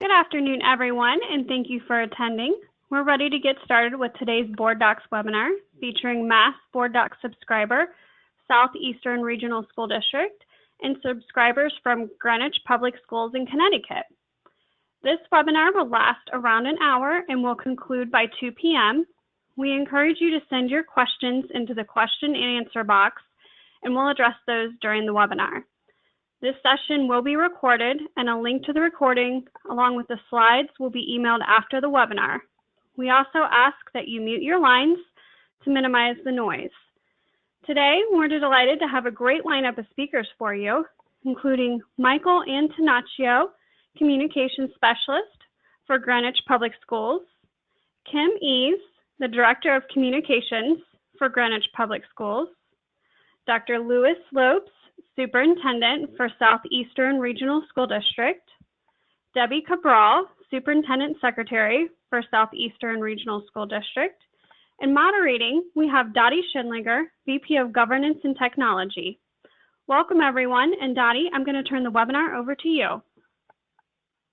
Good afternoon, everyone, and thank you for attending. We're ready to get started with today's Board Docs webinar featuring Mass Board Docs subscriber, Southeastern Regional School District, and subscribers from Greenwich Public Schools in Connecticut. This webinar will last around an hour and will conclude by 2 p.m. We encourage you to send your questions into the question and answer box, and we'll address those during the webinar. This session will be recorded, and a link to the recording along with the slides will be emailed after the webinar. We also ask that you mute your lines to minimize the noise. Today, we're delighted to have a great lineup of speakers for you, including Michael Antonaccio, Communications Specialist for Greenwich Public Schools, Kim Eves, the Director of Communications for Greenwich Public Schools, Dr. Louis Lopes, Superintendent for Southeastern Regional School District, Debbie Cabral, Superintendent Secretary for Southeastern Regional School District, and moderating, we have Dottie Schindlinger, VP of Governance and Technology. Welcome, everyone, and Dottie, I'm going to turn the webinar over to you.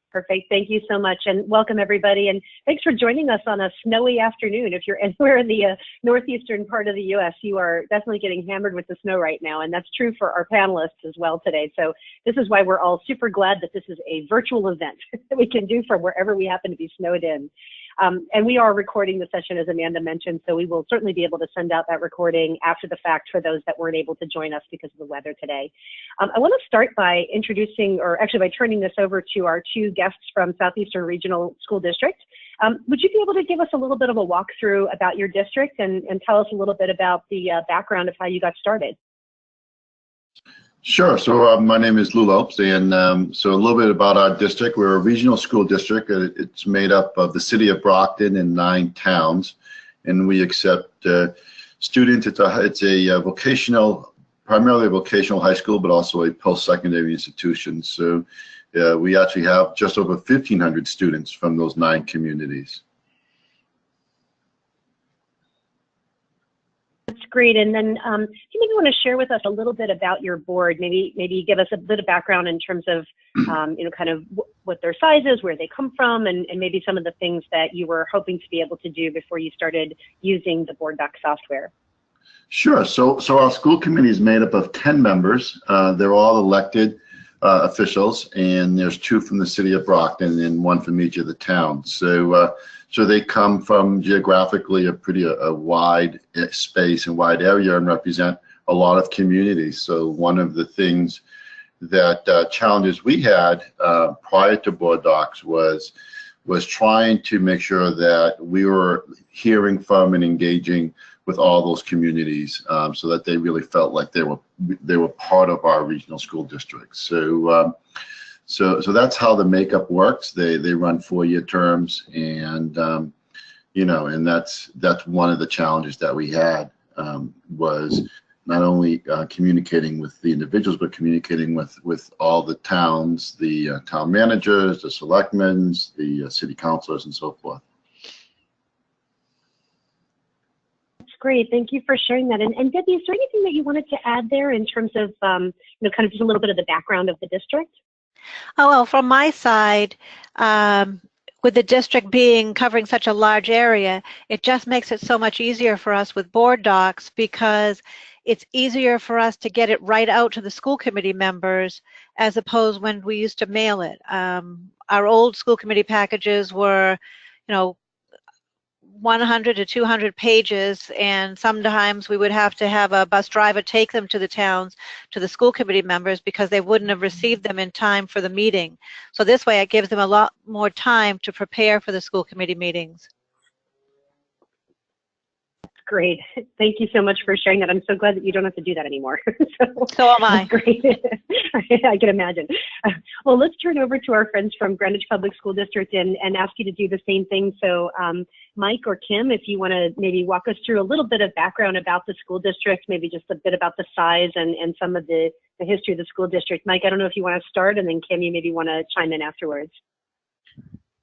Perfect. Thank you so much, and welcome everybody. And thanks for joining us on a snowy afternoon. If you're anywhere in the northeastern part of the U.S., you are definitely getting hammered with the snow right now, and that's true for our panelists as well today. So this is why we're all super glad that this is a virtual event that we can do from wherever we happen to be snowed in. And we are recording the session, as Amanda mentioned, so we will certainly be able to send out that recording after the fact for those that weren't able to join us because of the weather today. I want to start by introducing, or actually by turning this over to our two guests from Southeastern Regional School District. Would you be able to give us a little bit of a walkthrough about your district and tell us a little bit about the background of how you got started? Sure. So my name is Lou Lopes, and so a little bit about our district. We're a regional school district. It's made up of the city of Brockton and 9 towns, and we accept students. It's a vocational, primarily a vocational high school, but also a post-secondary institution. So we actually have just over 1,500 students from those 9 communities. Great. And then do you maybe want to share with us a little bit about your board? Maybe give us a bit of background in terms of kind of what their size is, where they come from, and maybe some of the things that you were hoping to be able to do before you started using the Board Doc software. Sure. So our school committee is made up of 10 members. They're all elected officials, and there's 2 from the city of Brockton and 1 from each of the towns. So they come from geographically a pretty wide space and wide area and represent a lot of communities. So one of the things that challenges we had prior to Board Docs was trying to make sure that we were hearing from and engaging with all those communities, so that they really felt like they were part of our regional school district. So that's how the makeup works. They run 4-year terms, and and that's one of the challenges that we had, was not only communicating with the individuals, but communicating with all the towns, the town managers, the selectmen, the city councilors, and so forth. Great, thank you for sharing that. And Debbie, is there anything that you wanted to add there in terms of, kind of just a little bit of the background of the district? Oh, well, from my side, with the district covering such a large area, it just makes it so much easier for us with Board Docs, because it's easier for us to get it right out to the school committee members as opposed when we used to mail it. Our old school committee packages were, 100 to 200 pages, and sometimes we would have to have a bus driver take them to the towns, to the school committee members, because they wouldn't have received them in time for the meeting. So this way it gives them a lot more time to prepare for the school committee meetings. Great. Thank you so much for sharing that. I'm so glad that you don't have to do that anymore. So am I. Great. I can imagine. Well, let's turn over to our friends from Greenwich Public School District and ask you to do the same thing. So Mike or Kim, if you want to maybe walk us through a little bit of background about the school district, maybe just a bit about the size and some of the history of the school district. Mike, I don't know if you want to start, and then Kim, you maybe want to chime in afterwards.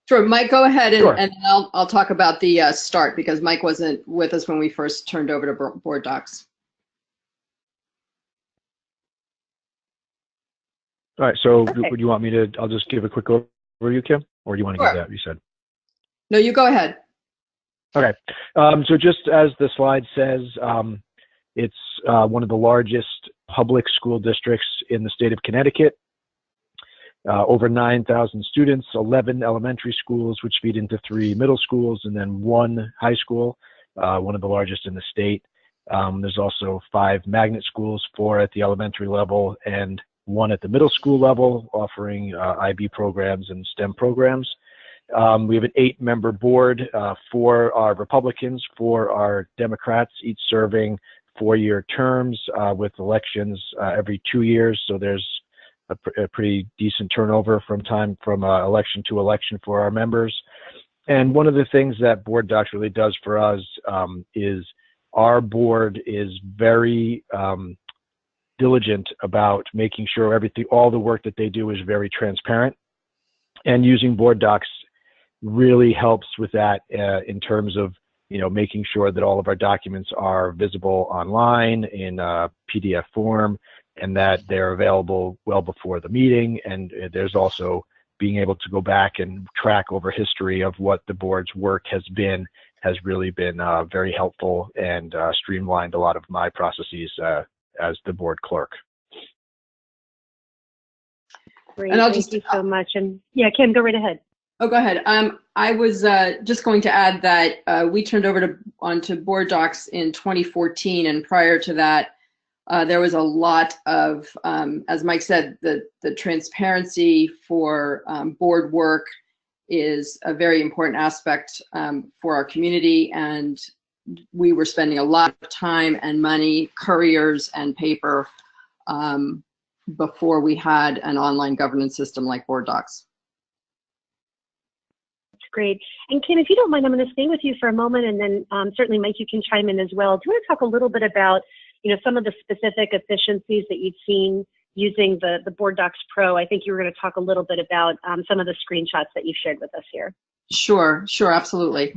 Sure, Mike, go ahead, and, Sure. and I'll talk about the start, because Mike wasn't with us when we first turned over to Board Docs. All right, so Perfect. would you want me to, I'll just give a quick overview, Kim? Or do you want to Sure. give that, you said? No, you go ahead. Okay. So just as the slide says, it's one of the largest public school districts in the state of Connecticut. Over 9,000 students, 11 elementary schools, which feed into 3 middle schools, and then 1 high school, one of the largest in the state. There's also 5 magnet schools, 4 at the elementary level and 1 at the middle school level, offering IB programs and STEM programs. We have an 8-member board. 4 are Republicans, 4 are Democrats, each serving 4-year terms with elections every 2 years. So there's a pretty decent turnover from election to election for our members. And one of the things that Board Docs really does for us is our board is very diligent about making sure all the work that they do is very transparent. And using Board Docs really helps with that in terms of, making sure that all of our documents are visible online in PDF form, and that they're available well before the meeting. And there's also being able to go back and track over history of what the board's work has really been very helpful and streamlined a lot of my processes as the board clerk. Great, And thank you so much. And yeah, Kim, go right ahead. Oh, go ahead. I was just going to add that we turned over onto Board Docs in 2014, and prior to that, there was a lot of, as Mike said, the transparency for board work is a very important aspect for our community, and we were spending a lot of time and money, couriers and paper, before we had an online governance system like Board Docs. Great. And Kim, if you don't mind, I'm going to stay with you for a moment, and then certainly Mike, you can chime in as well. Do you want to talk a little bit about, some of the specific efficiencies that you've seen using the Board Docs Pro? I think you were going to talk a little bit about some of the screenshots that you shared with us here. Sure, absolutely.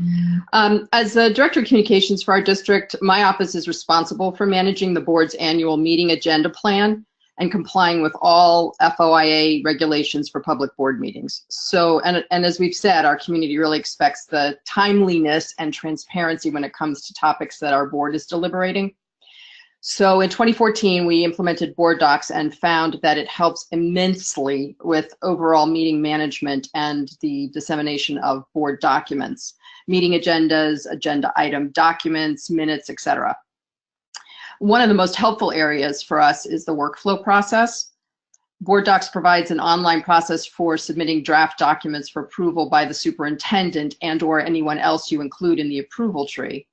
As the Director of Communications for our district, my office is responsible for managing the board's annual meeting agenda plan and complying with all FOIA regulations for public board meetings. So, and as we've said, our community really expects the timeliness and transparency when it comes to topics that our board is deliberating. So in 2014, we implemented Board Docs and found that it helps immensely with overall meeting management and the dissemination of board documents, meeting agendas, agenda item documents, minutes, etc. One of the most helpful areas for us is the workflow process. Board Docs provides an online process for submitting draft documents for approval by the superintendent and/or anyone else you include in the approval tree.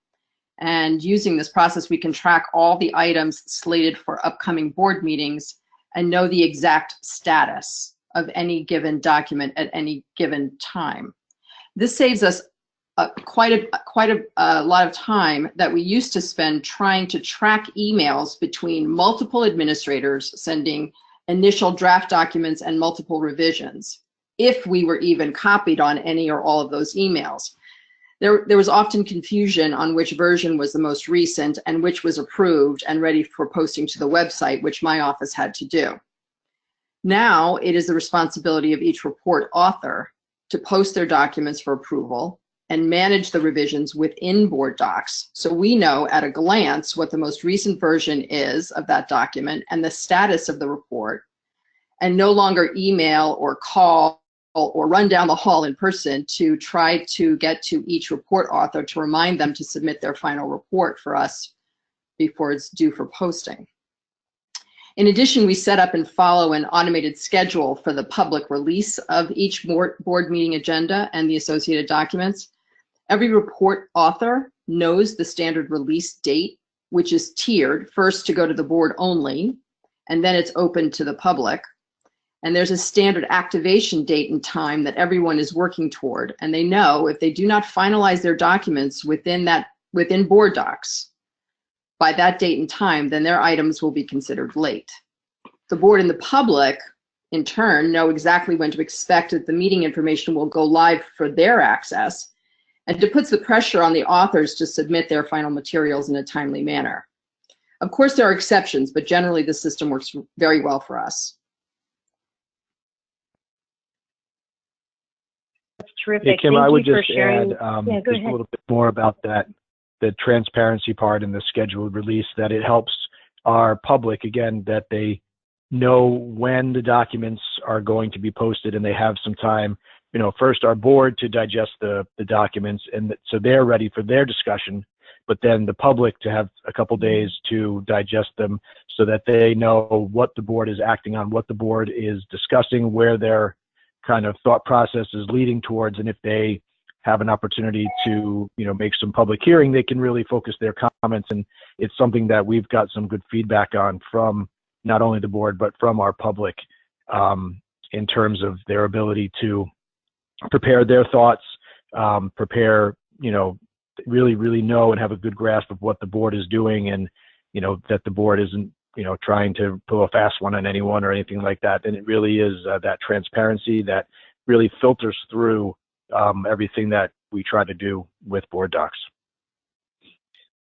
And using this process, we can track all the items slated for upcoming board meetings and know the exact status of any given document at any given time. This saves us quite a lot of time that we used to spend trying to track emails between multiple administrators sending initial draft documents and multiple revisions, if we were even copied on any or all of those emails. There was often confusion on which version was the most recent and which was approved and ready for posting to the website, which my office had to do. Now it is the responsibility of each report author to post their documents for approval and manage the revisions within Board Docs, so we know at a glance what the most recent version is of that document and the status of the report, and no longer email or call or run down the hall in person to try to get to each report author to remind them to submit their final report for us before it's due for posting. In addition, we set up and follow an automated schedule for the public release of each board meeting agenda and the associated documents. Every report author knows the standard release date, which is tiered, first to go to the board only, and then it's open to the public. And there's a standard activation date and time that everyone is working toward, and they know if they do not finalize their documents within Board Docs by that date and time, then their items will be considered late. The board and the public, in turn, know exactly when to expect that the meeting information will go live for their access, and it puts the pressure on the authors to submit their final materials in a timely manner. Of course, there are exceptions, but generally the system works very well for us. terrific. Hey, Kim, Thank I would you for just sharing. add Yeah, go just ahead. a little bit more about that, the transparency part and the scheduled release, that it helps our public, again, that they know when the documents are going to be posted and they have some time, you know, first our board to digest the documents, and so they're ready for their discussion, but then the public to have a couple days to digest them so that they know what the board is acting on, what the board is discussing, where their kind of thought process is leading towards, and if they have an opportunity to, you know, make some public hearing, they can really focus their comments. And it's something that we've got some good feedback on from not only the board, but from our public, in terms of their ability to prepare their thoughts, prepare, you know, really know and have a good grasp of what the board is doing, and, you know, that the board isn't, you know, trying to pull a fast one on anyone or anything like that. And it really is that transparency that really filters through everything that we try to do with board docs.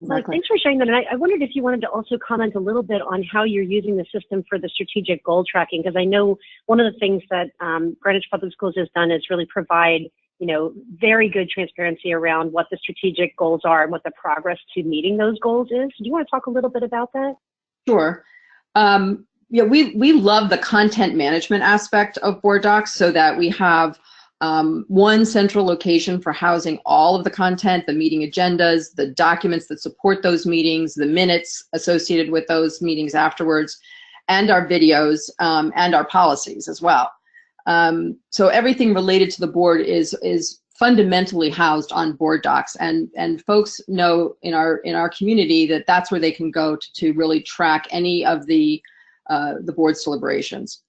Well, thanks for sharing that. And I wondered if you wanted to also comment a little bit on how you're using the system for the strategic goal tracking, because I know one of the things that Greenwich Public Schools has done is really provide, you know, very good transparency around what the strategic goals are and what the progress to meeting those goals is. Do you want to talk a little bit about that? Sure. Yeah, we love the content management aspect of board docs, so that we have one central location for housing all of the content, the meeting agendas, the documents that support those meetings, the minutes associated with those meetings afterwards, and our videos, and our policies as well. So everything related to the board is fundamentally housed on board docs, and folks know in our community that that's where they can go to really track any of the board's deliberations.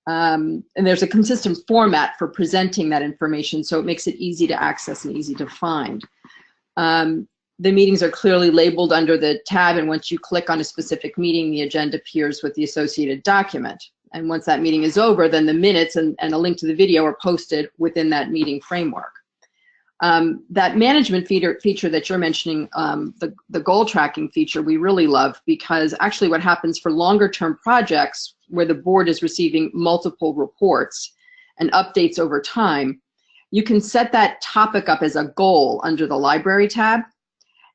And there's a consistent format for presenting that information, so it makes it easy to access and easy to find. The meetings are clearly labeled under the tab, and once you click on a specific meeting, the agenda appears with the associated document. And once that meeting is over, then the minutes and a link to the video are posted within that meeting framework. That management feature that you're mentioning, the goal tracking feature, we really love, because actually what happens for longer term projects where the board is receiving multiple reports and updates over time, you can set that topic up as a goal under the library tab.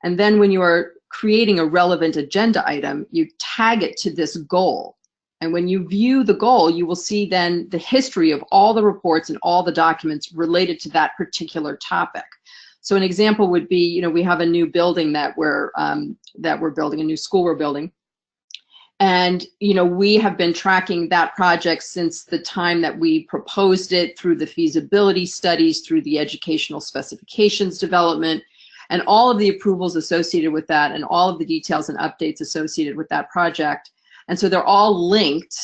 And then when you are creating a relevant agenda item, you tag it to this goal. And when you view the goal, you will see then the history of all the reports and all the documents related to that particular topic. So an example would be, you know, we have a new building that we're building, a new school we're building. And, you know, we have been tracking that project since the time that we proposed it, through the feasibility studies, through the educational specifications development, and all of the approvals associated with that, and all of the details and updates associated with that project. And so they're all linked.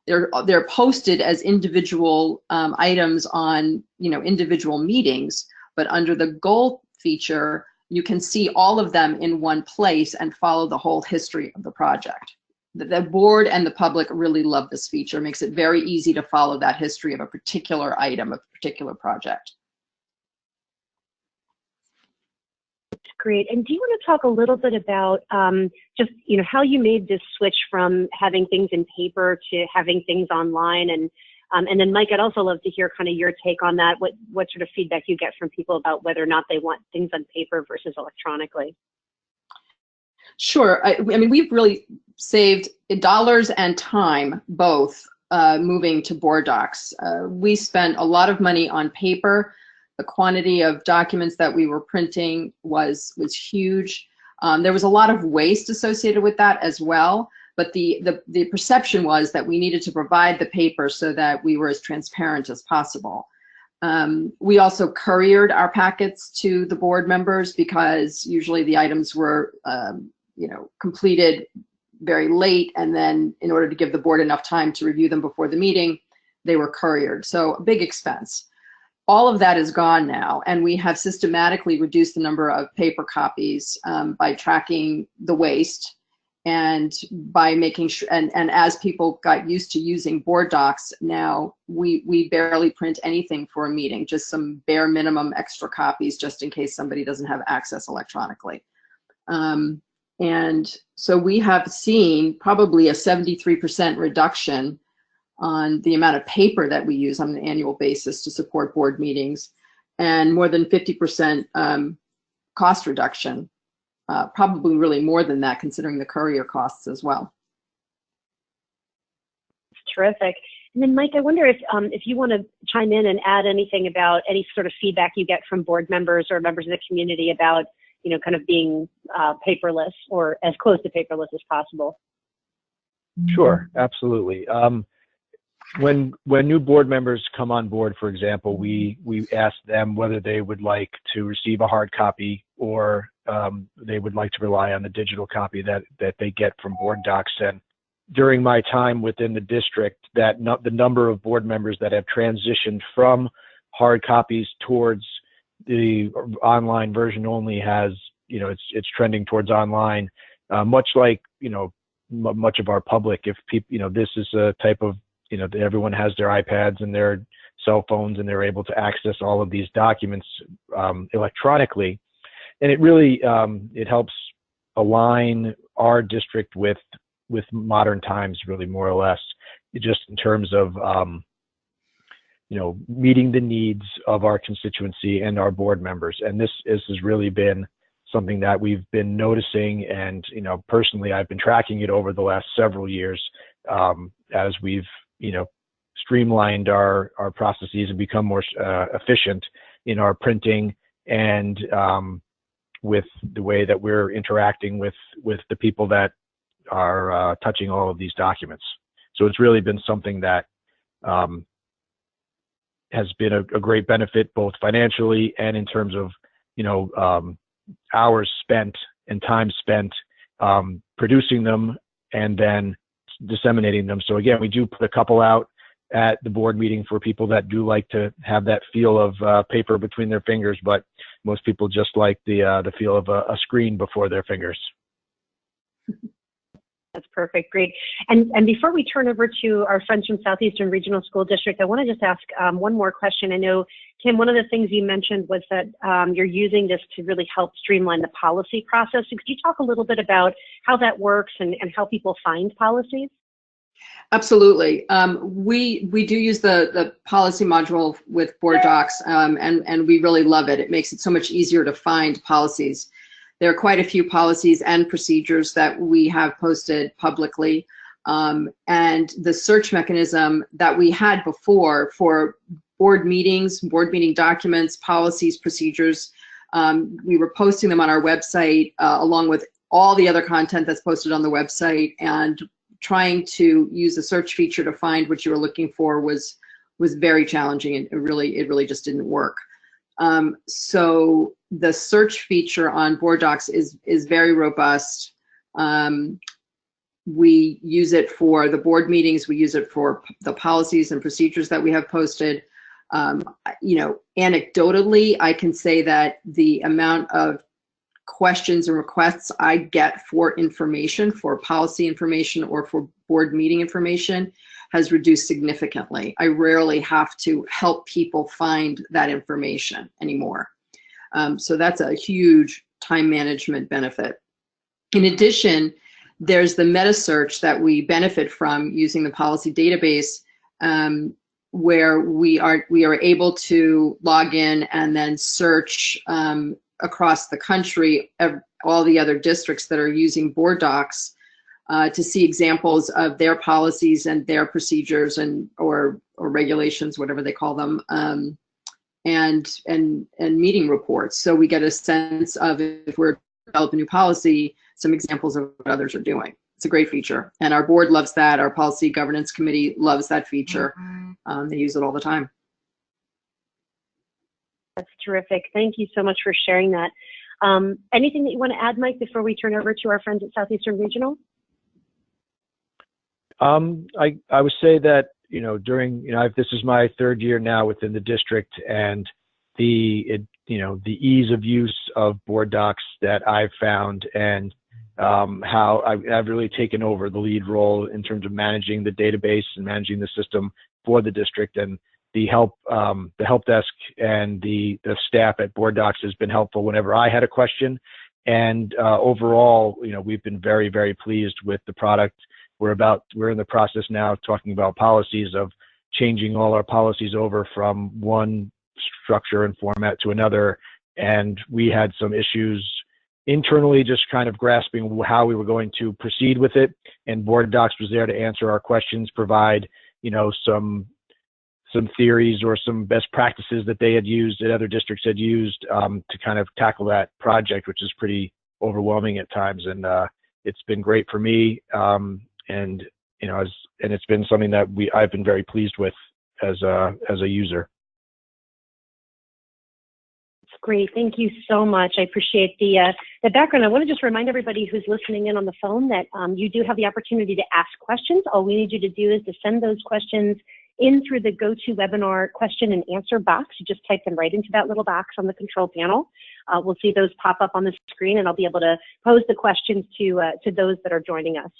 They're posted as individual items on, you know, individual meetings, but under the goal feature, you can see all of them in one place and follow the whole history of the project. The board and the public really love this feature. It makes it very easy to follow that history of a particular item, a particular project. Great. And do you want to talk a little bit about just, you know, how you made this switch from having things in paper to having things online? And then Mike, I'd also love to hear kind of your take on that. What sort of feedback you get from people about whether or not they want things on paper versus electronically? Sure. I mean, we've really saved dollars and time, both, moving to board docs. We spent a lot of money on paper. The quantity of documents that we were printing was huge. There was a lot of waste associated with that as well, but the perception was that we needed to provide the paper so that we were as transparent as possible. We also couriered our packets to the board members, because usually the items were you know, completed very late, and then in order to give the board enough time to review them before the meeting, they were couriered. So a big expense. All of that is gone now, and we have systematically reduced the number of paper copies by tracking the waste, and by making sure, and as people got used to using board docs, now we barely print anything for a meeting, just some bare minimum extra copies just in case somebody doesn't have access electronically. And so we have seen probably a 73% reduction on the amount of paper that we use on an annual basis to support board meetings. and more than 50% cost reduction, probably really more than that considering the courier costs as well. Terrific. And then Mike, I wonder if you want to chime in and add anything about any sort of feedback you get from board members or members of the community about, you know, kind of being paperless or as close to paperless as possible. Sure, absolutely. When new board members come on board, for example, we ask them whether they would like to receive a hard copy or they would like to rely on the digital copy that they get from Board Docs. And during my time within the district, the number of board members that have transitioned from hard copies towards the online version only has, you know, it's trending towards online, much like, you know, much of our public. If people, you know, this is a type of, you know, everyone has their iPads and their cell phones and they're able to access all of these documents electronically. And it really, it helps align our district with modern times, really, more or less, just in terms of, you know, meeting the needs of our constituency and our board members. And this has really been something that we've been noticing. And, you know, personally, I've been tracking it over the last several years as we've, you know, streamlined our processes and become more efficient in our printing and with the way that we're interacting with the people that are touching all of these documents. So it's really been something that has been a great benefit, both financially and in terms of, you know, hours spent and time spent producing them and then disseminating them. So again, we do put a couple out at the board meeting for people that do like to have that feel of paper between their fingers, but most people just like the feel of a screen before their fingers. That's perfect. Great. And before we turn over to our friends from Southeastern Regional School District, I want to just ask one more question. I know, Kim, one of the things you mentioned was that you're using this to really help streamline the policy process. So could you talk a little bit about how that works and how people find policies? Absolutely. We do use the policy module with Board Docs, and we really love it. It makes it so much easier to find policies. There are quite a few policies and procedures that we have posted publicly, and the search mechanism that we had before for board meetings, board meeting documents, policies, procedures, we were posting them on our website along with all the other content that's posted on the website, and trying to use the search feature to find what you were looking for was very challenging, and it really just didn't work. So the search feature on Board Docs is very robust. We use it for the board meetings. We use it for the policies and procedures that we have posted. You know, anecdotally, I can say that the amount of questions and requests I get for information, for policy information or for board meeting information, has reduced significantly. I rarely have to help people find that information anymore. So that's a huge time management benefit. In addition, there's the meta search that we benefit from using the policy database, where we are able to log in and then search across the country, all the other districts that are using Board Docs, to see examples of their policies and their procedures and or regulations, whatever they call them, and meeting reports. So we get a sense of, if we're developing a new policy, some examples of what others are doing. It's a great feature, and our board loves that. Our policy governance committee loves that feature. They use it all the time. That's terrific. Thank you so much for sharing that. Anything that you want to add, Mike, before we turn over to our friends at Southeastern Regional? I would say that, you know, this is my third year now within the district, and the ease of use of Board Docs that I've found, and how I've really taken over the lead role in terms of managing the database and managing the system for the district. And the help desk and the staff at Board Docs has been helpful whenever I had a question. And overall, you know, we've been very, very pleased with the product. We're in the process now talking about policies of changing all our policies over from one structure and format to another. And we had some issues internally just kind of grasping how we were going to proceed with it. And Board Docs was there to answer our questions, provide, you know, some theories or some best practices that they had used, that other districts had used, to kind of tackle that project, which is pretty overwhelming at times. And it's been great for me. And, you know, and it's been something that I've been very pleased with as a user. Great. Thank you so much. I appreciate the background. I want to just remind everybody who's listening in on the phone that you do have the opportunity to ask questions. All we need you to do is to send those questions in through the GoToWebinar question and answer box. You just type them right into that little box on the control panel. We'll see those pop up on the screen, and I'll be able to pose the questions to those that are joining us.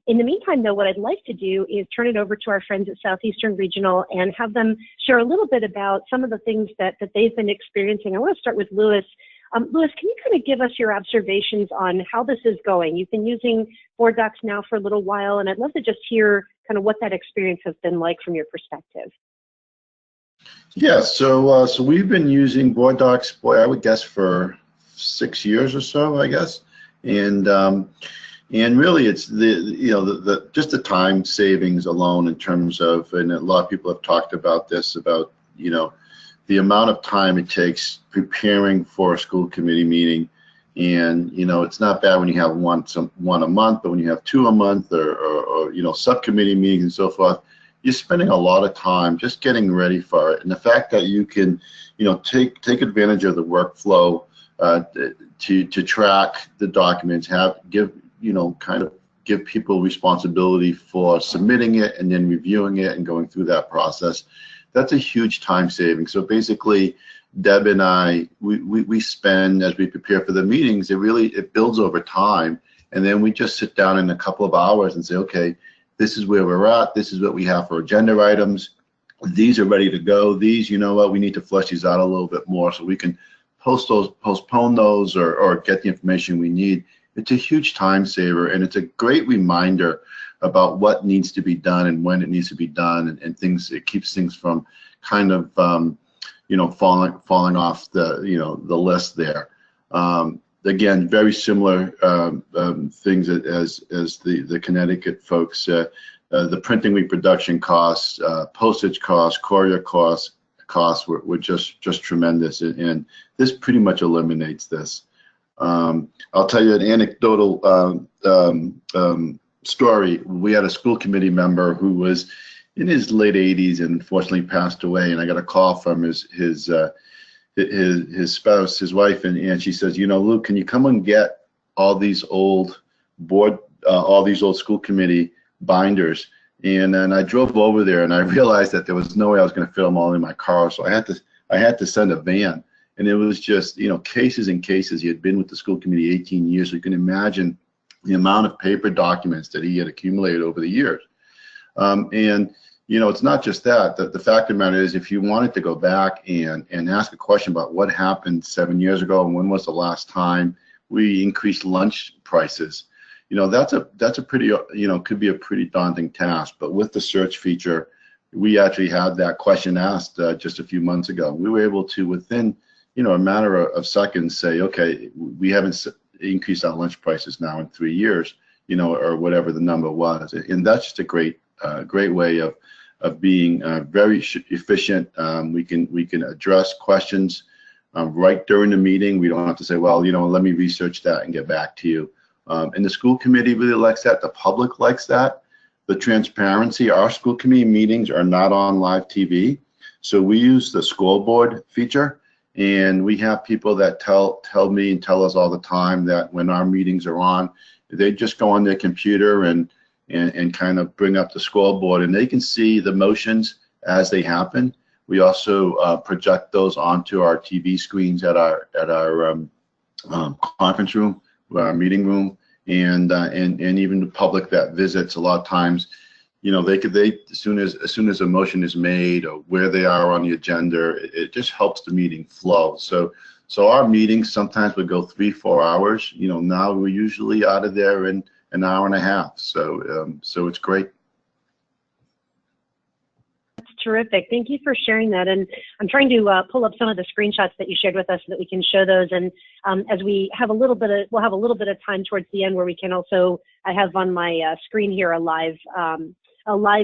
In the meantime, though, what I'd like to do is turn it over to our friends at Southeastern Regional and have them share a little bit about some of the things that they've been experiencing. I want to start with Louis. Louis, can you kind of give us your observations on how this is going? You've been using Board Docs now for a little while, and I'd love to just hear kind of what that experience has been like from your perspective. Yeah, so we've been using Board Docs, boy, I would guess for 6 years or so, I guess, and really it's just the time savings alone in terms of, and a lot of people have talked about this, about, you know, the amount of time it takes preparing for a school committee meeting. And, you know, it's not bad when you have one a month, but when you have 2 a month or you know, subcommittee meetings and so forth, you're spending a lot of time just getting ready for it. And the fact that you can, you know, take advantage of the workflow to track the documents, give people responsibility for submitting it and then reviewing it and going through that process. That's a huge time saving. So basically, Deb and I, we spend, as we prepare for the meetings, it builds over time. And then we just sit down in a couple of hours and say, okay, this is where we're at. This is what we have for agenda items. These are ready to go. These, you know what, we need to flesh these out a little bit more so we can postpone those or get the information we need. It's a huge time saver, and it's a great reminder about what needs to be done and when it needs to be done, and things. It keeps things from kind of you know, falling off the, you know, the list there. Again, very similar things as the Connecticut folks. The printing reproduction costs, postage costs, courier costs were just tremendous, and this pretty much eliminates this. I'll tell you an anecdotal story. We had a school committee member who was in his late 80s and unfortunately passed away, and I got a call from his spouse, his wife, and she says, you know, Lou, can you come and get all these old school committee binders? And then I drove over there, and I realized that there was no way I was going to fit them all in my car, so I had to send a van. And it was just, you know, cases and cases. He had been with the school committee 18 years, so you can imagine the amount of paper documents that he had accumulated over the years. And you know, it's not just that. The fact of the matter is, if you wanted to go back and ask a question about what happened 7 years ago and when was the last time we increased lunch prices, you know, that's a pretty, you know, could be a pretty daunting task. But with the search feature, we actually had that question asked just a few months ago. We were able to, within, you know, a matter of seconds, say, okay, we haven't increased our lunch prices now in 3 years, you know, or whatever the number was. And that's just a great way of being very efficient. We can address questions right during the meeting. We don't have to say, well, you know, let me research that and get back to you. And the school committee really likes that. The public likes that. The transparency. Our school committee meetings are not on live TV, so we use the scoreboard feature. And we have people that tell me and tell us all the time that when our meetings are on, they just go on their computer and kind of bring up the scoreboard, and they can see the motions as they happen. We also project those onto our TV screens at our conference room, our meeting room, and even the public that visits. A lot of times, you know, they as soon as a motion is made or where they are on the agenda, it just helps the meeting flow. So our meetings sometimes would go 3-4 hours. You know, now we're usually out of there in an hour and a half. So it's great. That's terrific. Thank you for sharing that. And I'm trying to pull up some of the screenshots that you shared with us so that we can show those. And as we have we'll have a little bit of time towards the end where we can also, I have on my screen here a live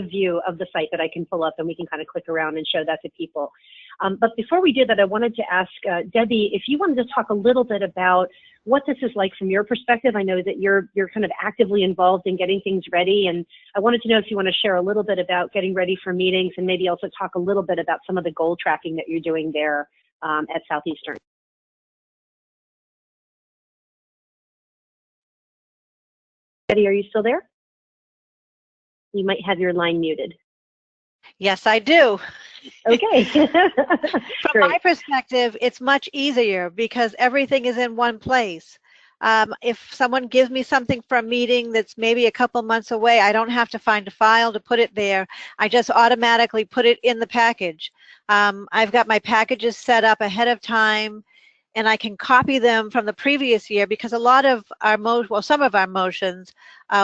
view of the site that I can pull up, and we can kind of click around and show that to people. But before we did that, I wanted to ask Debbie if you wanted to talk a little bit about what this is like from your perspective. I know that you're kind of actively involved in getting things ready, and I wanted to know if you want to share a little bit about getting ready for meetings, and maybe also talk a little bit about some of the goal tracking that you're doing there at Southeastern. Debbie, are you still there? You might have your line muted. Yes, I do. Okay. From my perspective, it's much easier because everything is in one place. If someone gives me something for a meeting that's maybe a couple months away, I don't have to find a file to put it there. I just automatically put it in the package. I've got my packages set up ahead of time, and I can copy them from the previous year because a lot of our some of our motions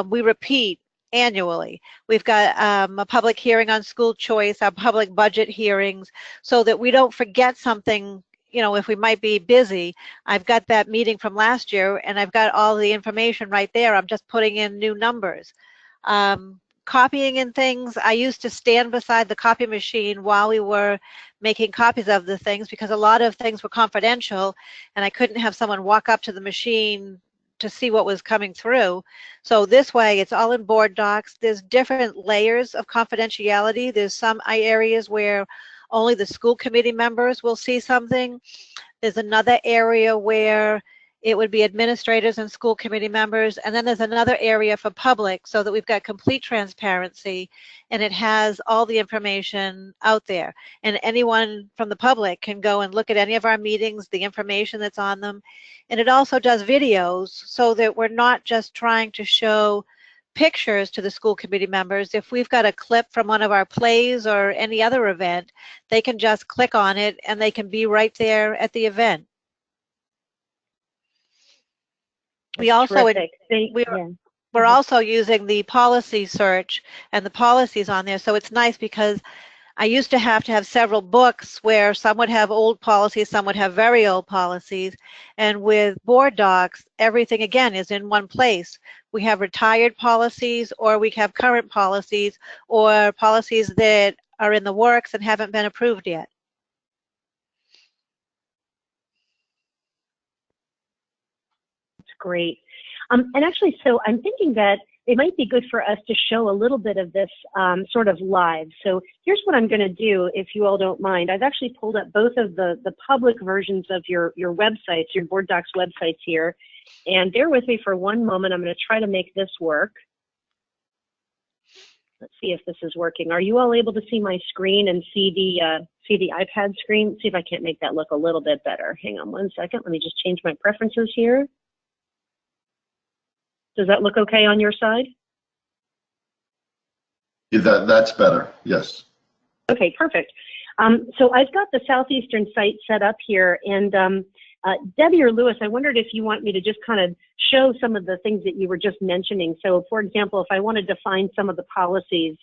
we repeat annually. We've got a public hearing on school choice, our public budget hearings, so that we don't forget something. You know, if we might be busy, I've got that meeting from last year and I've got all the information right there. I'm just putting in new numbers. Copying in things, I used to stand beside the copy machine while we were making copies of the things because a lot of things were confidential and I couldn't have someone walk up to the machine to see what was coming through. So this way, it's all in board docs. There's different layers of confidentiality. There's some areas where only the school committee members will see something. There's another area where it would be administrators and school committee members. And then there's another area for public so that we've got complete transparency and it has all the information out there. And anyone from the public can go and look at any of our meetings, the information that's on them. And it also does videos so that we're not just trying to show pictures to the school committee members. If we've got a clip from one of our plays or any other event, they can just click on it and they can be right there at the event. We also we're also using the policy search and the policies on there, so it's nice because I used to have several books where some would have old policies, some would have very old policies, and with board docs, everything again is in one place. We have retired policies, or we have current policies, or policies that are in the works and haven't been approved yet. That's great. And actually, so I'm thinking that it might be good for us to show a little bit of this sort of live. So here's what I'm going to do, if you all don't mind. I've actually pulled up both of the public versions of your websites, your board docs websites here. And bear with me for one moment. I'm going to try to make this work. Let's see if this is working. Are you all able to see my screen and see the iPad screen? See if I can't make that look a little bit better. Hang on one second. Let me just change my preferences here. Does that look okay on your side? Yeah, that's better, yes. Okay, perfect. So I've got the Southeastern site set up here, and Debbie or Louis, I wondered if you want me to just kind of show some of the things that you were just mentioning. So for example, if I wanted to find some of the policies,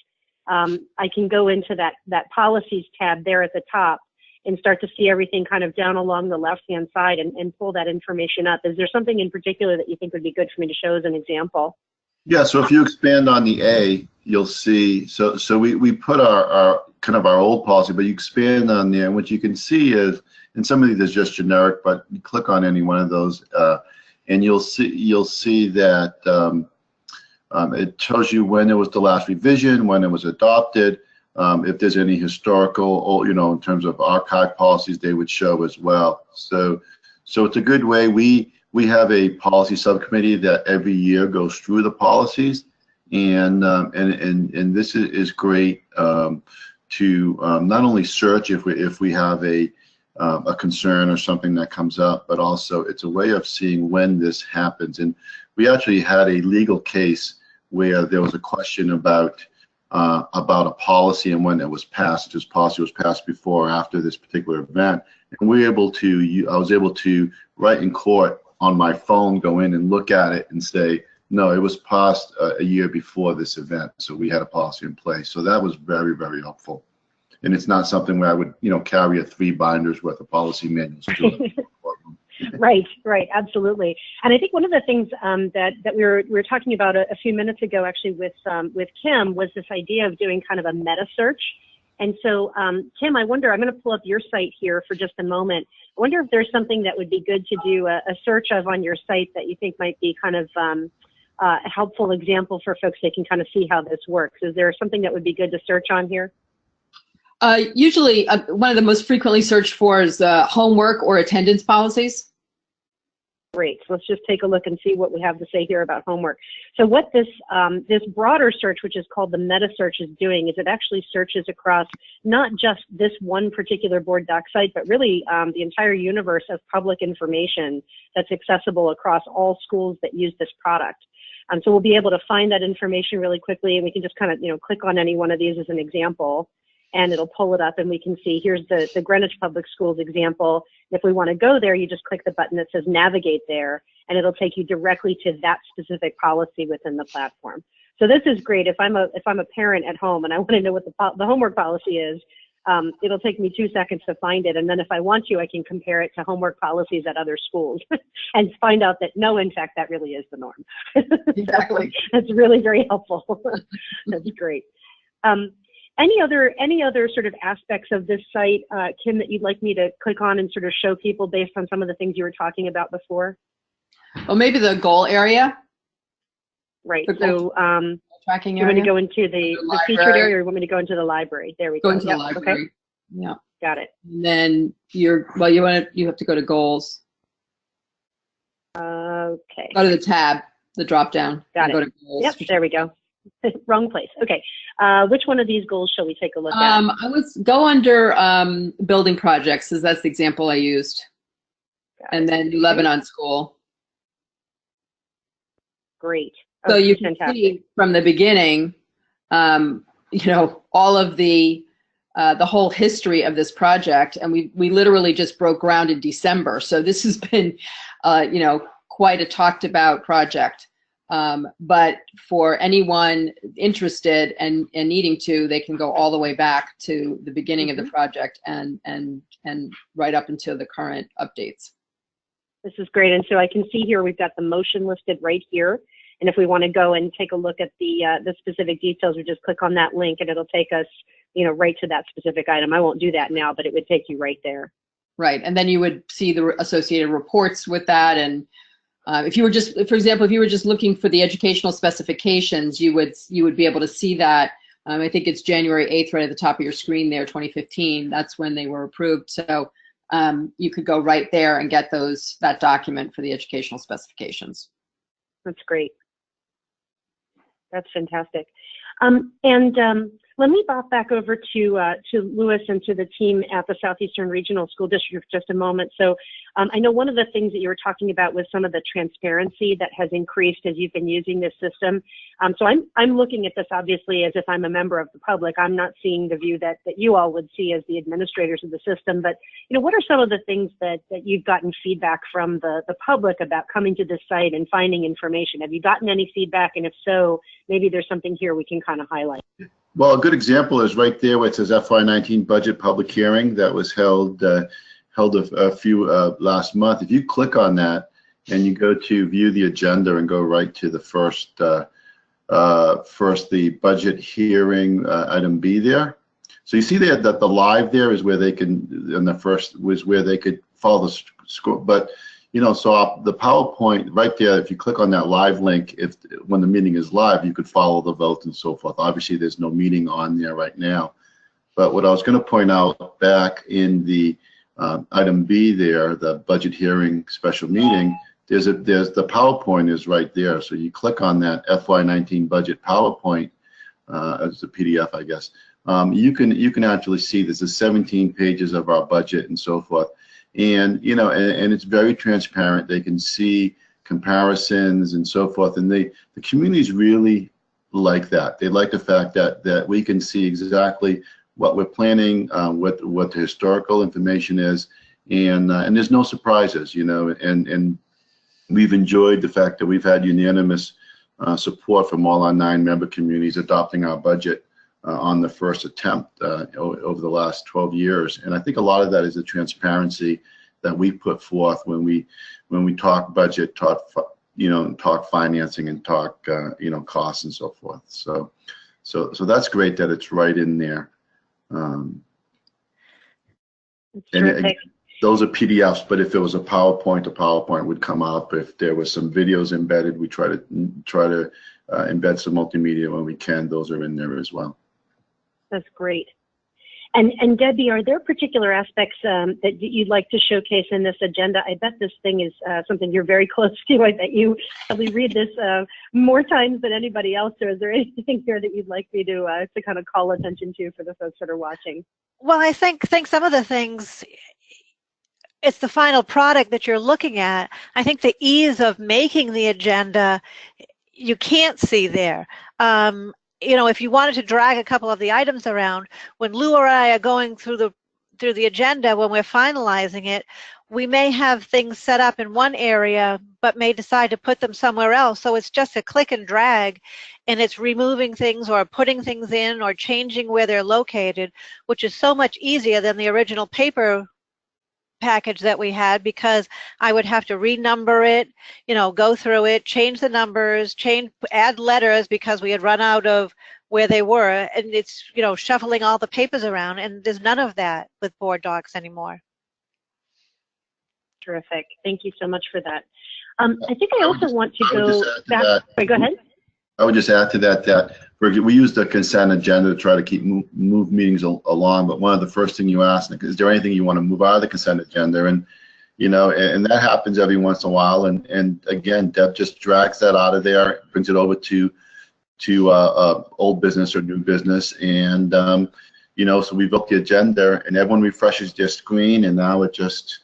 I can go into that policies tab there at the top and start to see everything kind of down along the left-hand side and pull that information up. Is there something in particular that you think would be good for me to show as an example? Yeah, so if you expand on the A, you'll see, so we put our kind of our old policy, but you expand on there, and what you can see is, and some of these is just generic, but you click on any one of those, and you'll see that it tells you when it was the last revision, when it was adopted. If there's any historical, you know, in terms of archive policies, they would show as well. So it's a good way. We have a policy subcommittee that every year goes through the policies, and this is great to not only search if we have a concern or something that comes up, but also it's a way of seeing when this happens. And we actually had a legal case where there was a question about a policy and when it was passed. This policy was passed before or after this particular event, and I was able to right in court on my phone go in and look at it and say, no, it was passed a year before this event, so we had a policy in place. So that was very, very helpful. and it's not something where I would, carry a 3 binders worth of policy manuals to it. Right, absolutely. And I think one of the things that we were talking about a few minutes ago, actually, with Kim, was this idea of doing kind of a meta search. And so, Kim, I wonder, I'm going to pull up your site here for just a moment. I wonder if there's something that would be good to do a search of on your site that you think might be kind of a helpful example for folks. They can kind of see how this works. Is there something that would be good to search on here? Usually, one of the most frequently searched for is homework or attendance policies. Great. So let's just take a look and see what we have to say here about homework. So what this broader search, which is called the meta search, is doing is it actually searches across not just this one particular board doc site, but really the entire universe of public information that's accessible across all schools that use this product. So we'll be able to find that information really quickly, and we can just kind of click on any one of these as an example, and it'll pull it up, and we can see here's the Greenwich Public Schools example. If we want to go there, you just click the button that says navigate there, and it'll take you directly to that specific policy within the platform. So this is great. If I'm a parent at home and I want to know what the homework policy is, it'll take me 2 seconds to find it, and then if I want to, I can compare it to homework policies at other schools and find out that no, in fact, that really is the norm. Exactly. So that's really very helpful. That's great. Any other sort of aspects of this site, Kim, that you'd like me to click on and sort of show people based on some of the things you were talking about before? Well, maybe the goal area. Right. So tracking area. You want me to go into the featured area, or you want me to go into the the library? Go into the library. Okay. Yeah. Got it. And then you have to go to goals. Okay. Go to the tab, the drop down. Got it. Go to goals. Yep. There we go. Wrong place. Okay. Which one of these goals shall we take a look at? I would go under building projects, because that's the example I used. And then Lebanon School. Great. So you can see from the beginning, all of the whole history of this project, and we literally just broke ground in December. So this has been, quite a talked about project. But for anyone interested and needing to, they can go all the way back to the beginning of the project and right up until the current updates. This is great. And so I can see here we've got the motion listed right here. And if we want to go and take a look at the specific details, we just click on that link and it'll take us, right to that specific item. I won't do that now, but it would take you right there. Right. And then you would see the associated reports with that. And if you were just, for example, if you were just looking for the educational specifications, you would be able to see that. I think it's January 8th, right at the top of your screen there, 2015. That's when they were approved. So you could go right there and get that document for the educational specifications. That's great. That's fantastic. Let me bop back over to Louis and to the team at the Southeastern Regional School District for just a moment. So I know one of the things that you were talking about was some of the transparency that has increased as you've been using this system. So I'm looking at this obviously as if I'm a member of the public. I'm not seeing the view that you all would see as the administrators of the system. But what are some of the things that you've gotten feedback from the public about coming to this site and finding information? Have you gotten any feedback? And if so, maybe there's something here we can kind of highlight. Well, a good example is right there where it says FY19 budget public hearing that was held a few last month. If you click on that and you go to view the agenda and go right to the first the budget hearing item B there. So you see there that the live there is where they can, and the first was where they could follow the score. But so the PowerPoint right there, if you click on that live link, when the meeting is live, you could follow the vote and so forth. Obviously, there's no meeting on there right now. But what I was going to point out back in the item B there, the budget hearing special meeting, there's the PowerPoint is right there. So you click on that FY19 budget PowerPoint as a PDF, I guess. You can actually see this is 17 pages of our budget and so forth. And and it's very transparent. They can see comparisons and so forth, and the communities really like that. They like the fact that we can see exactly what we're planning, what the historical information is, and there's no surprises, and we've enjoyed the fact that we've had unanimous support from all our 9 member communities adopting our budget on the first attempt over the last 12 years. And I think a lot of that is the transparency that we put forth when we talk budget, talk financing, and talk costs and so forth. So that's great that it's right in there. And those are PDFs, but if it was a PowerPoint would come up. If there was some videos embedded, we try to embed some multimedia when we can. Those are in there as well. That's great. And Debbie, are there particular aspects that you'd like to showcase in this agenda? I bet this thing is something you're very close to. I bet you probably read this more times than anybody else. Or is there anything here that you'd like me to kind of call attention to for the folks that are watching? Well, I think some of the things, it's the final product that you're looking at. I think the ease of making the agenda, you can't see there. If you wanted to drag a couple of the items around, when Lou or I are going through the agenda, when we're finalizing it, we may have things set up in one area, but may decide to put them somewhere else. So it's just a click and drag, and it's removing things or putting things in or changing where they're located, which is so much easier than the original paper package that we had, because I would have to renumber it, go through it, change the numbers, add letters because we had run out of where they were, and it's, shuffling all the papers around, and there's none of that with board docs anymore. Terrific. Thank you so much for that. I think I also want to go back. Sorry, go ahead. I would just add to that we use the consent agenda to try to keep move meetings along. But one of the first things you ask, is there anything you want to move out of the consent agenda? And and that happens every once in a while. And again, Deb just drags that out of there, brings it over to old business or new business, and so we built the agenda, and everyone refreshes their screen, and now it just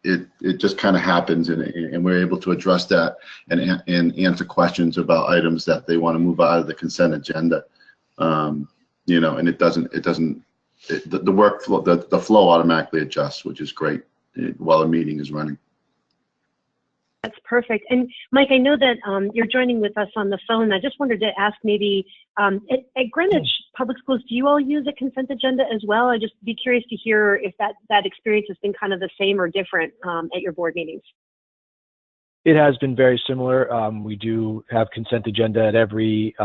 it just kind of happens, and we're able to address that and answer questions about items that they want to move out of the consent agenda. And the workflow, the flow automatically adjusts, which is great while a meeting is running. That's perfect. And Mike, I know that you're joining with us on the phone. I just wanted to ask, maybe at Greenwich Public Schools, do you all use a consent agenda as well? I'd just be curious to hear if that experience has been kind of the same or different at your board meetings. It has been very similar. We do have consent agenda at every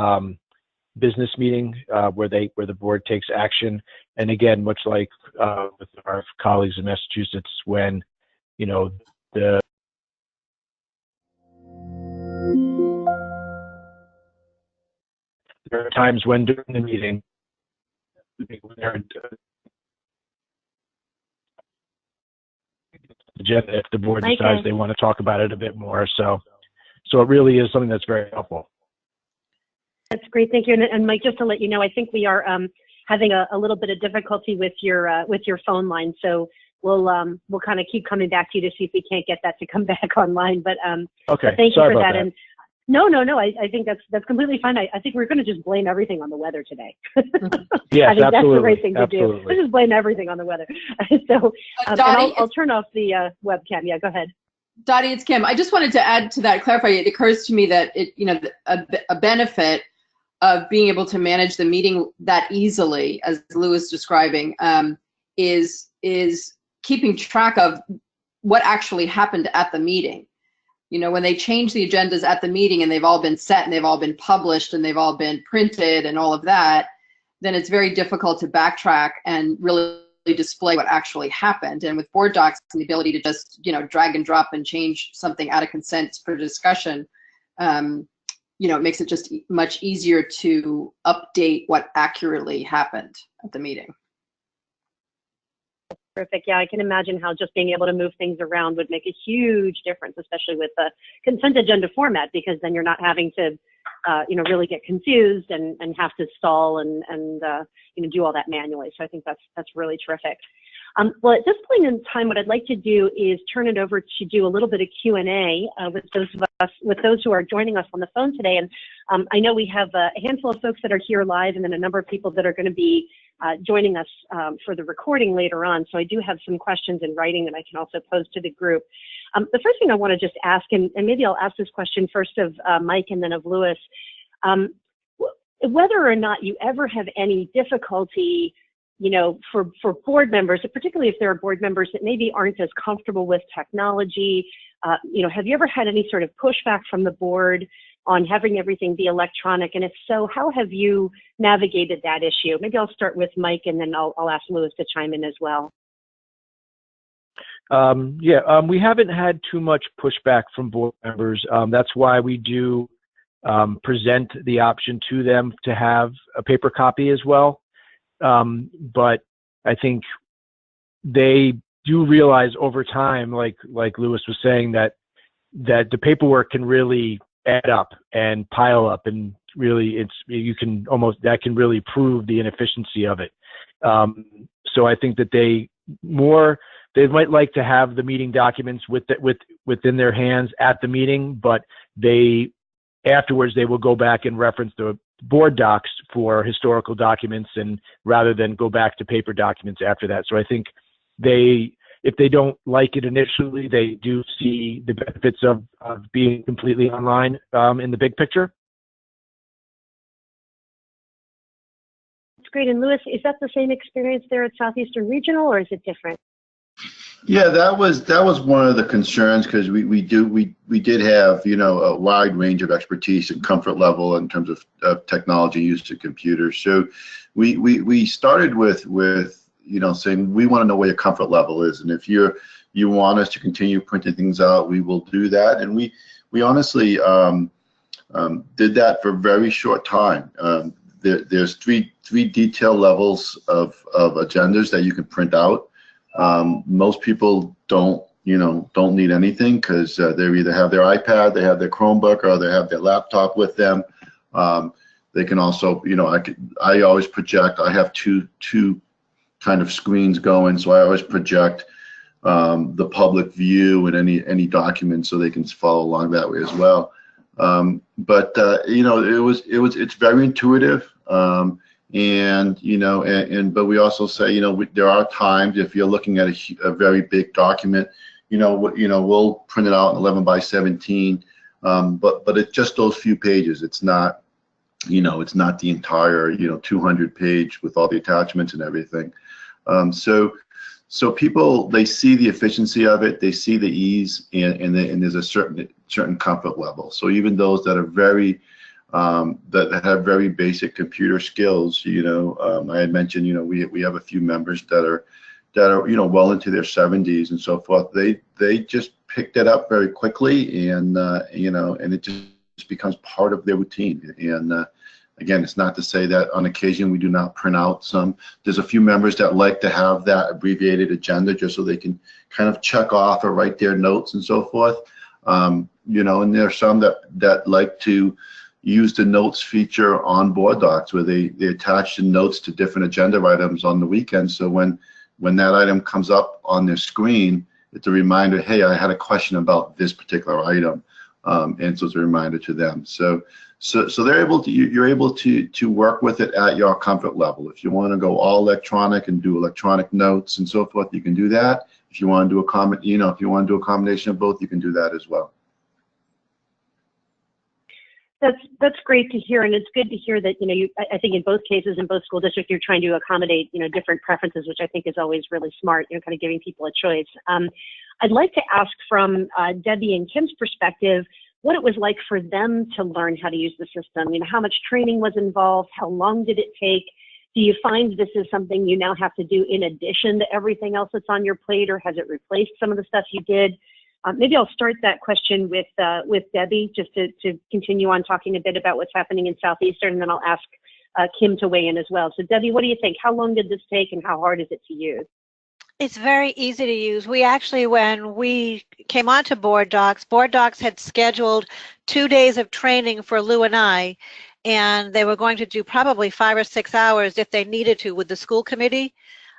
business meeting where the board takes action. And again, much like with our colleagues in Massachusetts, when there are times when during the meeting, if the board decides they want to talk about it a bit more. So it really is something that's very helpful. That's great, thank you. And Mike, just to let you know, I think we are having a little bit of difficulty with your phone line. So we'll kind of keep coming back to you to see if we can't get that to come back online. But okay, thank you for that. That. And no. I think that's completely fine. I think we're going to just blame everything on the weather today. Yes, I think absolutely. that's the right thing to do. Let's just blame everything on the weather. So Dottie, I'll turn off the webcam. Yeah, go ahead. Dottie, it's Kim. I just wanted to add to that, clarify. It occurs to me that a benefit of being able to manage the meeting that easily, as Lou is describing, is keeping track of what actually happened at the meeting. When they change the agendas at the meeting and they've all been set and they've all been published and they've all been printed and all of that, then it's very difficult to backtrack and really display what actually happened. And with board docs and the ability to just, drag and drop and change something out of consent for discussion, it makes it just much easier to update what accurately happened at the meeting. Perfect. Yeah, I can imagine how just being able to move things around would make a huge difference, especially with the consent agenda format, because then you're not having to, really get confused and have to stall and do all that manually. So I think that's really terrific. Well, at this point in time, what I'd like to do is turn it over to do a little bit of Q&A with those who are joining us on the phone today. And I know we have a handful of folks that are here live, and then a number of people that are going to be joining us for the recording later on. So I do have some questions in writing that I can also pose to the group. The first thing I want to just ask, and maybe I'll ask this question first of Mike and then of Louis. whether or not you ever have any difficulty, you know, for board members, particularly if there are board members that maybe aren't as comfortable with technology, you know, have you ever had any sort of pushback from the board on having everything be electronic? And if so, how have you navigated that issue? Maybe I'll start with Mike, and then I'll ask Louis to chime in as well. We haven't had too much pushback from board members. That's why we do present the option to them to have a paper copy as well. But I think they do realize over time, like Louis was saying, that the paperwork can really add up and pile up, and really that can really prove the inefficiency of it. So I think that they might like to have the meeting documents within their hands at the meeting, but afterwards they will go back and reference the board docs for historical documents, and rather than go back to paper documents after that. So I think if they don't like it initially, they do see the benefits of being completely online in the big picture. That's great. And Louis, is that the same experience there at Southeastern Regional, or is it different? Yeah, that was one of the concerns, because we did have, you know, a wide range of expertise and comfort level in terms of technology used to computers. So we started with you know, saying we want to know where your comfort level is, and if you want us to continue printing things out, we will do that. And we honestly did that for a very short time. There's three detail levels of agendas that you can print out. Most people don't need anything, because they either have their iPad, they have their Chromebook, or they have their laptop with them. They can also, you know, I always project. I have two kind of screens going, so I always project the public view and any documents, so they can follow along that way as well. But you know, it's very intuitive. And you know, but we also say, you know, there are times if you're looking at a very big document, you know, we'll print it out in 11 by 17, but it's just those few pages. It's not, you know, it's not the entire, you know, 200 page with all the attachments and everything. So people, they see the efficiency of it, they see the ease, and there's a certain comfort level. So even those that are very that have very basic computer skills, you know, I had mentioned, you know, we have a few members that are you know, well into their 70s and so forth. They just picked it up very quickly, and you know, and it just becomes part of their routine. And again, it's not to say that on occasion we do not print out some. There's a few members that like to have that abbreviated agenda just so they can kind of check off or write their notes and so forth. You know, and there are some that like to use the notes feature on board docs, where they attach the notes to different agenda items on the weekend. So when that item comes up on their screen, it's a reminder, hey, I had a question about this particular item. And so it's a reminder to them. So they're able to, you're able to work with it at your comfort level. If you want to go all electronic and do electronic notes and so forth, you can do that. If you want to do if you want to do a combination of both, you can do that as well. That's great to hear, and it's good to hear that, you know, I think in both cases, in both school districts, you're trying to accommodate, you know, different preferences, which I think is always really smart, you know, kind of giving people a choice. I'd like to ask from Debbie and Kim's perspective, what it was like for them to learn how to use the system. You know, how much training was involved? How long did it take? Do you find this is something you now have to do in addition to everything else that's on your plate, or has it replaced some of the stuff you did? Maybe I'll start that question with Debbie, just to continue on talking a bit about what's happening in Southeastern, and then I'll ask Kim to weigh in as well. So Debbie, what do you think? How long did this take, and how hard is it to use? It's very easy to use. We actually, when we came onto Board Docs had scheduled 2 days of training for Lou and I, and they were going to do probably 5 or 6 hours if they needed to with the school committee.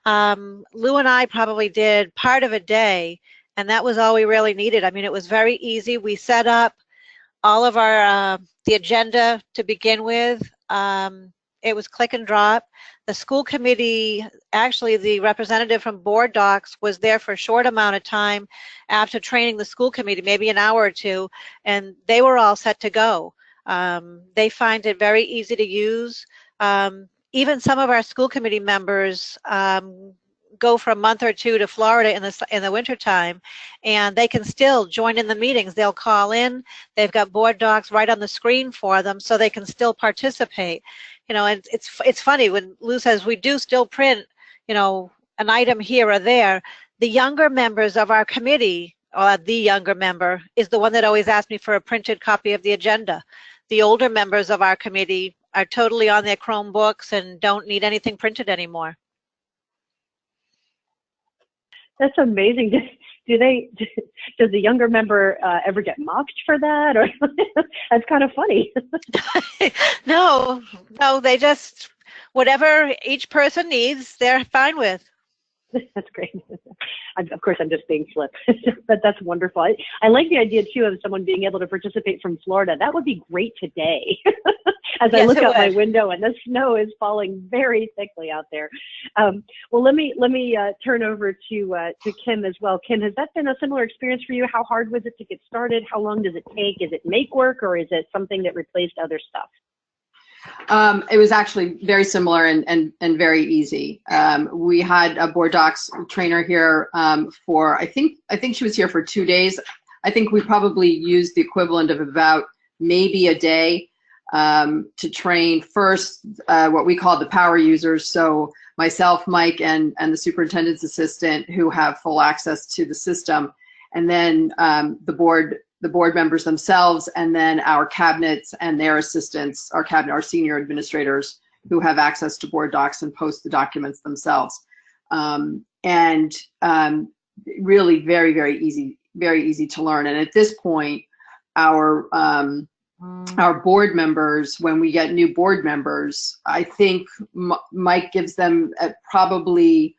Lou and I probably did part of a day, and that was all we really needed. I mean, it was very easy. We set up all of our the agenda to begin with. It was click and drop. The school committee, actually the representative from Board Docs was there for a short amount of time after training the school committee, maybe an hour or two, and they were all set to go. They find it very easy to use. Even some of our school committee members go for a month or two to Florida in the wintertime, and they can still join in the meetings. They'll call in. They've got board docs right on the screen for them, so they can still participate. You know, and it's funny when Lou says we do still print, you know, an item here or there. The younger members of our committee, or the younger member, is the one that always asks me for a printed copy of the agenda. The older members of our committee are totally on their Chromebooks and don't need anything printed anymore. That's amazing. Does the younger member ever get mocked for that? Or that's kind of funny. No, they just, whatever each person needs, they're fine with. That's great. Of course, I'm just being flip, but that's wonderful. I like the idea too of someone being able to participate from Florida. That would be great today. As I look out my window and the snow is falling very thickly out there. Well, let me turn over to Kim as well. Kim, has that been a similar experience for you? How hard was it to get started? How long does it take? Is it make work, or is it something that replaced other stuff? It was actually very similar and very easy. We had a board docs trainer here for, I think she was here for 2 days. I think we probably used the equivalent of about maybe a day to train first what we call the power users. So myself, Mike, and the superintendent's assistant, who have full access to the system, and then the board members themselves, and then our cabinets and their assistants, our senior administrators, who have access to board docs and post the documents themselves. Really very easy to learn. And at this point, our board members, when we get new board members, I think Mike gives them probably,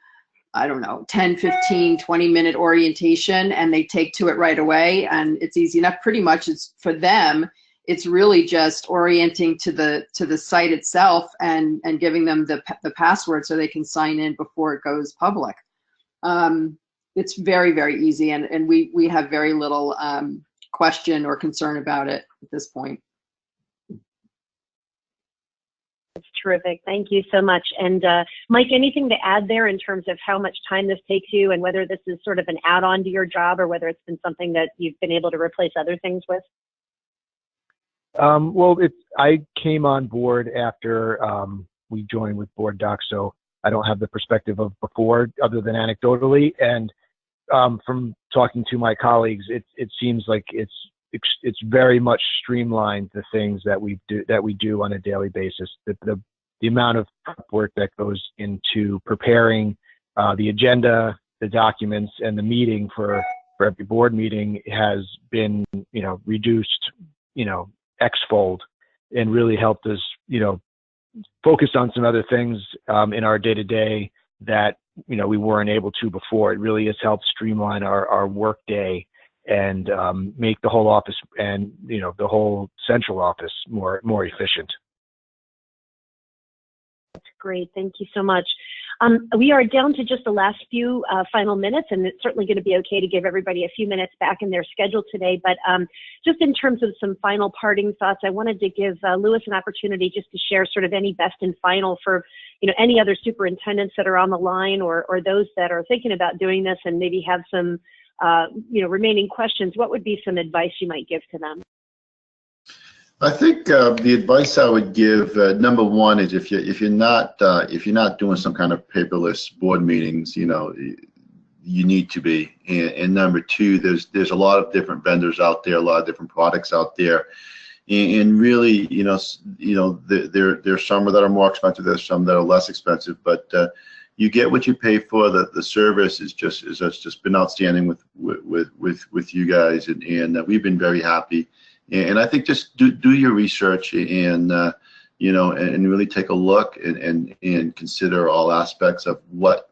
I don't know, 10, 15, 20-minute orientation, and they take to it right away, and it's easy enough. Pretty much it's for them, it's really just orienting to the site itself and giving them the password so they can sign in before it goes public. It's very easy, and we have very little question or concern about it at this point. That's terrific. Thank you so much. And Mike, anything to add there in terms of how much time this takes you, and whether this is sort of an add-on to your job, or whether it's been something that you've been able to replace other things with? Well, I came on board after we joined with Board Docs, so I don't have the perspective of before, other than anecdotally. And from talking to my colleagues, it seems like it's very much streamlined the things that we do on a daily basis. The amount of work that goes into preparing the agenda, the documents, and the meeting for every board meeting has been, reduced, X-fold, and really helped us, focus on some other things in our day-to-day that, we weren't able to before. It really has helped streamline our work day and make the whole office and, the whole central office more efficient. That's great. Thank you so much. We are down to just the last few final minutes, and it's certainly going to be okay to give everybody a few minutes back in their schedule today. But just in terms of some final parting thoughts, I wanted to give Louis an opportunity just to share sort of any best and final for, any other superintendents that are on the line, or those that are thinking about doing this and maybe have some, remaining questions. What would be some advice you might give to them? I think the advice I would give, number one, is if you're not doing some kind of paperless board meetings, you need to be. And number two, there's a lot of different vendors out there, a lot of different products out there, and really, there's some that are more expensive, there's some that are less expensive, but you get what you pay for. The service is just been outstanding with you guys, and we've been very happy. And I think just do your research and and really take a look and consider all aspects of what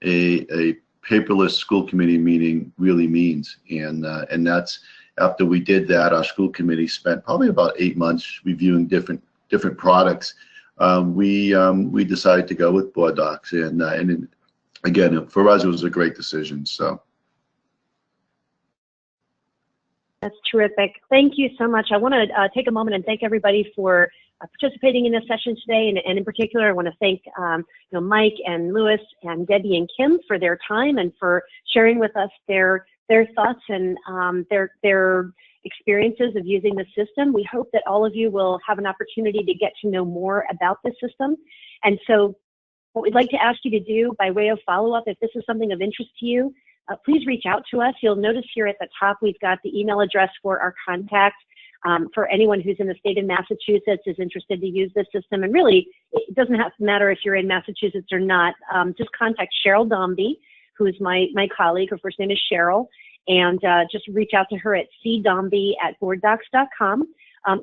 a paperless school committee meeting really means. And that's, after we did that, our school committee spent probably about 8 months reviewing different products. We decided to go with Board Docs, and again, for us, it was a great decision. So. That's terrific. Thank you so much. I want to take a moment and thank everybody for participating in this session today, and in particular, I want to thank Mike and Lewis and Debbie and Kim for their time and for sharing with us their thoughts and their experiences of using the system. We hope that all of you will have an opportunity to get to know more about the system. And so what we'd like to ask you to do by way of follow-up, if this is something of interest to you, please reach out to us. You'll notice here at the top we've got the email address for our contact. For anyone who's in the state of Massachusetts is interested to use this system. And really, it doesn't have to matter if you're in Massachusetts or not. Just contact Cheryl Dombey, who is my colleague. Her first name is Cheryl. And just reach out to her at cdombey@boarddocs.com.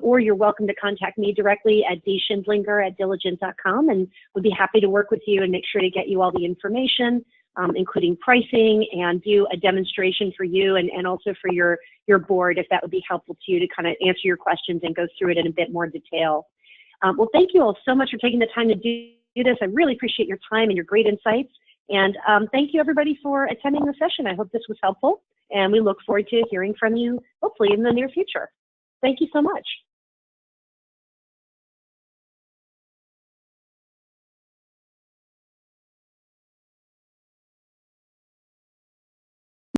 Or you're welcome to contact me directly at dschindlinger@diligent.com. And we'll be happy to work with you and make sure to get you all the information, including pricing, and do a demonstration for you and also for your board, if that would be helpful to you to kind of answer your questions and go through it in a bit more detail. Well, thank you all so much for taking the time to do this. I really appreciate your time and your great insights. And thank you, everybody, for attending the session. I hope this was helpful, and we look forward to hearing from you, hopefully, in the near future. Thank you so much.